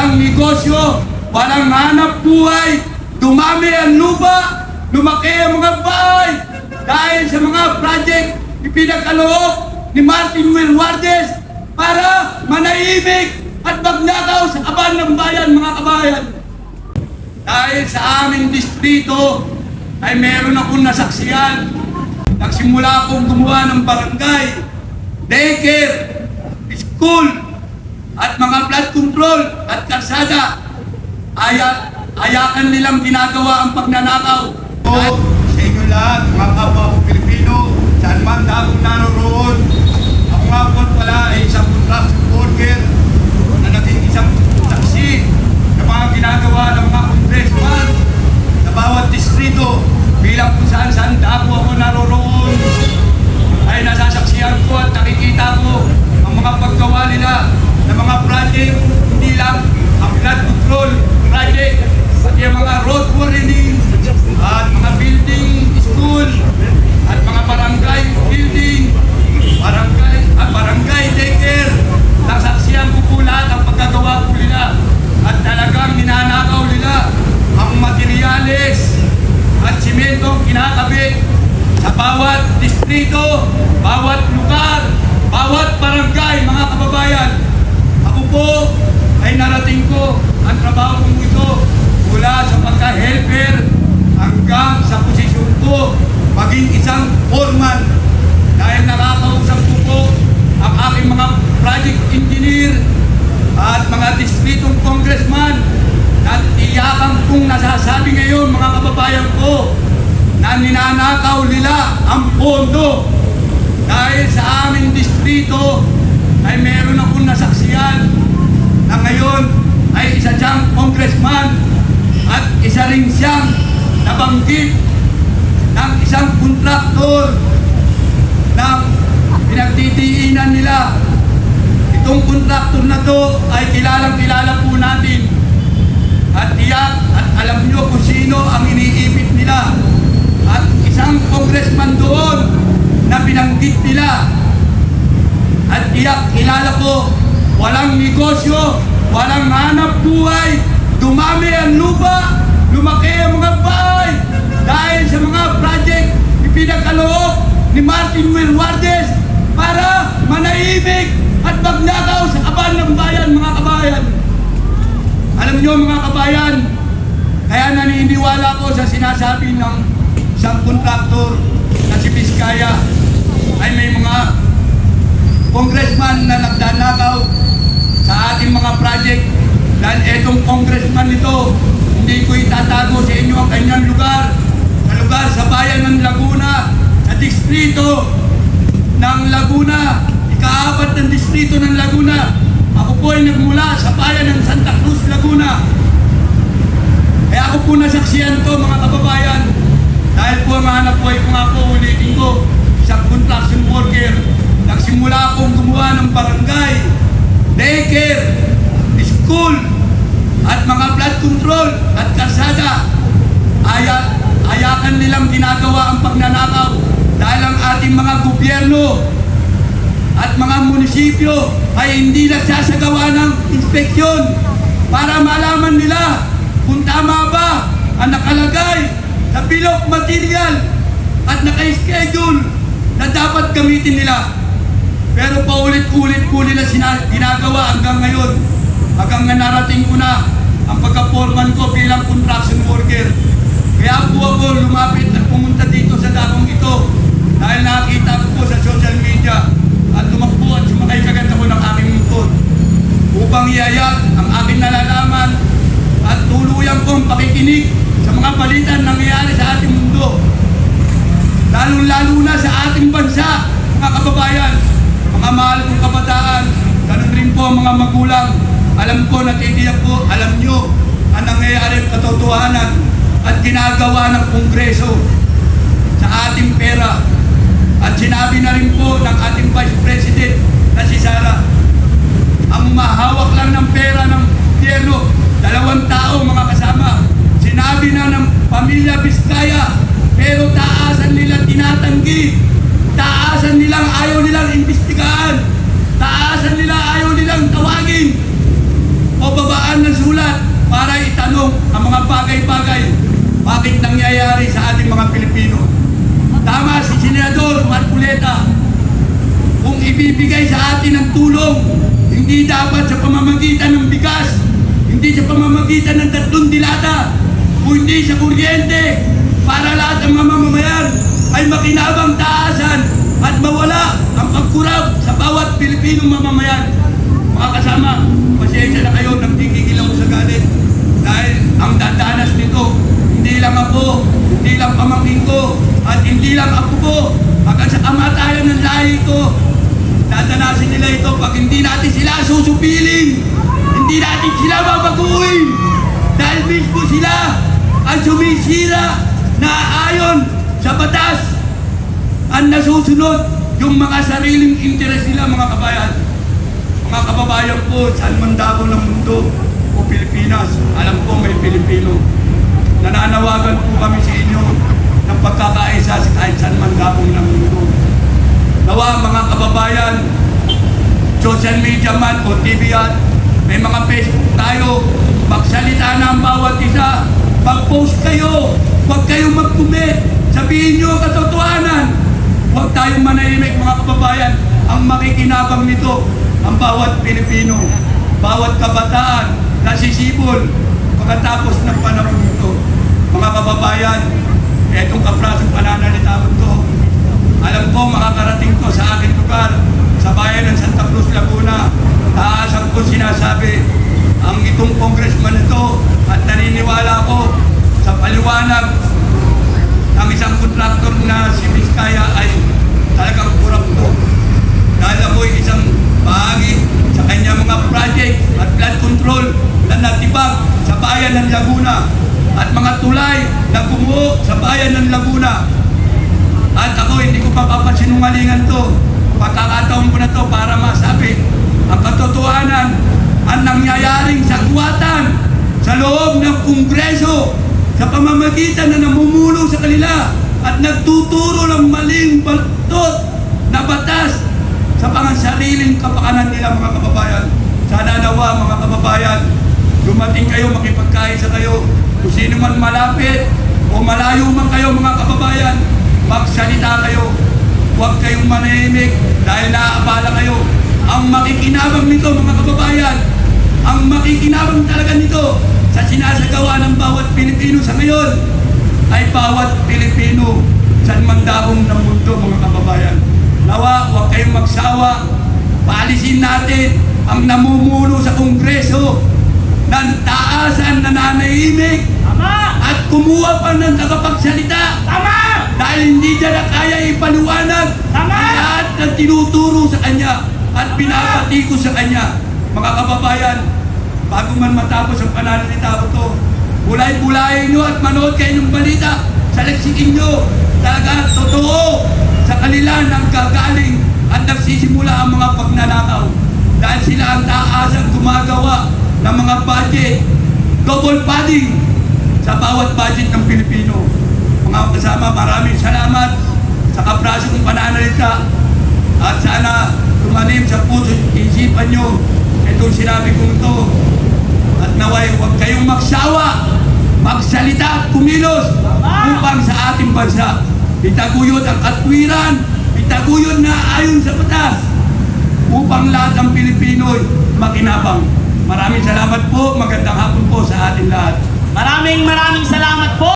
walang negosyo, walang hanap buhay, dumami ang lupa, lumaki ang mga bahay dahil sa mga project ipinagkaloob ni Martin Romualdez para manahimik at magnakaw sa kaban ng bayan, mga kabayan. Dahil sa aming distrito ay meron akong nasaksiyan. Nagsimula akong gumawa ng barangay, daycare, school, at mga flood control at kalsada. Ayakan nilang ginagawa ang pagnanakaw. Sa inyo lahat, mga kapwa ko Pilipino, saan man akong naroroon, ako nga po pala ay isang construction worker na naging isang saksi ng mga ginagawa ng mga congressman sa bawat distrito. Bilang kung saan ako naroroon, ay nasasaksihan ko at nakikita ko ang mga paggawa nila ng mga project, hindi lang ang flood control project, pati ang mga road widening at mga building, school, at mga barangay building, barangay daycare. Nasaksihan ko po lahat ang pagkagawa po nila at talagang ninanakaw nila ang materyales at simentong kinakabit sa bawat distrito, bawat lugar, bawat barangay, mga kababayan. Ako po ay narating ko ang trabaho kong ito mula sa pagka-helper hanggang sa posisyon ko maging isang foreman, dahil nakakausap ko po ang aking mga project engineer at mga distritong congressman at iyakan kong nasasabi ngayon, mga kababayan ko, na ninanakaw nila ang pondo. Dahil sa aming distrito ay meron akong nasaksiyan na ngayon ay isa siyang congressman at isa rin siyang nabanggit ng isang kontraktor na pinagtitiinan nila. Itong kontraktor na to ay kilalang-kilala po natin. At tiyak at alam nyo kung sino ang iniipit nila. At isang congressman doon na binanggit nila. At tiyak kilala ko, walang negosyo, walang hanap buhay, dumami ang lupa, lumaki ang mga bahay dahil sa mga project ipinagkaloob ni Martin Romualdez para manahimik at magnakaw sa kaban ng bayan, mga kabayan. Alam niyo, mga kabayan, kaya naniniwala ko sa sinasabi ng isang kontraktor na si Vizcaya ay may mga congressman na nagdanakaw sa ating mga project. Dahil etong congressman nito, hindi ko itatago sa inyo ang kanyang lugar. Sa bayan ng Laguna, sa distrito ng Laguna, ika-4 ng distrito ng Laguna. Ako po ay nagmula sa bayan ng Santa Cruz, Laguna. Kaya ako po nasaksiyan to, mga kababayan. Dahil po ang hanap buhay ko nga po, ulitin ko, isang construction worker. Nagsimula akong gumawa ng barangay, daycare, school, at mga flood control at kalsada. Ayakan nilang ginagawa ang pagnanakaw dahil ang ating mga gobyerno at mga munisipyo ay hindi nagsasagawa ng inspeksyon para malaman nila kung tama ba ang nakalagay sa bill of material at naka-schedule na dapat gamitin nila. Pero paulit-ulit po nila ginagawa hanggang ngayon, hanggang narating ko na ang pagka-foreman ko bilang construction worker. Kaya po ako lumapit at pumunta dito sa dakong ito dahil nakita ko po sa social media at lumakbo at sumakay kagad ako ng aking motor upang iayag ang aking nalalaman at tuluyan kong pakikinig sa mga balitan nangyayari sa ating mundo, lalong-lalo na sa ating bansa, mga kababayan, mga mahal kong kabataan, ganun rin po mga magulang. Alam ko, natitiyak ko, alam nyo ang nangyayari ang katotohanan at ginagawa ng Kongreso sa ating pera. At sinabi na rin po ng ating Vice President na si Sara, ang mahawak lang ng pera ng gobyerno, 2 tao mga kasama. Sinabi na ng pamilya Vizcaya, pero taasan nila tinatanggi, taasan nilang ayaw nilang imbestigahan, taasan nila ayaw nilang tawagin o babaan na ng sulat para itanong ang mga bagay-bagay bakit nangyayari sa ating mga Pilipino. Tama si Senador Marcoleta, kung ibibigay sa atin ang tulong, hindi dapat sa pamamagitan ng bigas, hindi sa pamamagitan ng 3 dilata, kundi sa kuryente para lahat ng mamamayan ay makinabang taasan at mawala ang pagkurap sa bawat Pilipinong mamamayan. Mga kasama, pasensya na kayo nang gigigil ako sa galit dahil ang dadanas nito, hindi lang ako, hindi lang pamangkin ko, at hindi lang ako po, hanggang sa kamatayan ng lahi ko. Dadanasin nila ito pag hindi natin sila susupiling, hindi natin sila babaguhin, dahil mismo sila ang sumisira na ayon sa batas ang nasusunod yung mga sariling interes nila, mga kabayan. Mga kababayan po, saan man dako ng mundo o Pilipinas, alam ko may Pilipino. Nananawagan po kami sa inyo ng pagkakaisa sa kahit saan man dako ng mundo. Nawa mga kababayan, social media man o TV at may mga Facebook tayo, magsalita na ang bawat isa, mag-post kayo, huwag kayong mag-comment, sabihin nyo ang katotohanan. Huwag tayong manahimik mga kababayan, ang makikinabang nito, ang bawat Pilipino, bawat kabataan, nasisibol, pagkatapos ng panahon nito. Mga kababayan, etong kaprasong pananalita ko to, alam ko makakarating to sa aking lugar, sa bayan ng Santa Cruz, Laguna. Taasan ko sinasabi, ang itong congressman ito, at naniniwala ko sa paliwanag ng isang kontraktor na si Vizcaya ay talagang kurapto. Dahil ako'y isang bahagi sa kanya mga project at flood control na natibag sa bayan ng Laguna at mga tulay na bumuo sa bayan ng Laguna. At ako hindi ko papapasinungalingan to. Pagkakataon ko na to para masabi ang katotohanan ang nangyayaring sagwatan sa loob ng Kongreso sa pamamagitan na namumuno sa kanila at nagtuturo ng maling baltot na batas sa pangansariling kapakanan nila, mga kababayan. Sana nawa mga kababayan, dumating kayo, makipagkaisa kayo, kung sino man malapit o malayo man kayo mga kababayan, magsalita kayo. Huwag kayong manahimik dahil naaabala kayo. Ang makikinabang nito mga kababayan, ang makikinabang talaga nito sa sinasagawa ng bawat Pilipino sa ngayon ay bawat Pilipino sa mandahong ng mundo, mga kababayan. Nawa, huwag kayong magsawa. Paalisin natin ang namumuno sa Kongreso ng taasan na nanahimik at kumuha pa ng tagapagsalita. Dahil hindi niya na kaya ipaliwanag ang lahat ng tinuturo sa kanya at pinapatiko sa kanya. Mga kababayan, bago man matapos ang pananalita ko to, bulay-bulayin nyo at manood kayo ng balita. Salaksikin nyo, talaga totoo sa kanila nang gagaling at nagsisimula ang mga pagnanakaw. Dahil sila ang taasang gumagawa ng mga budget, double padding sa bawat budget ng Pilipino. Mga kasama, maraming salamat sa kapraso kong pananalita at sana tumanim sa puso at isipan nyo itong sinabi kong ito. At naway, huwag kayong magsawa, magsalita at kumilos upang sa ating bansa itaguyod ang katwiran, itaguyod na ayon sa batas upang lahat ng Pilipino'y makinabang. Maraming salamat po, maganda.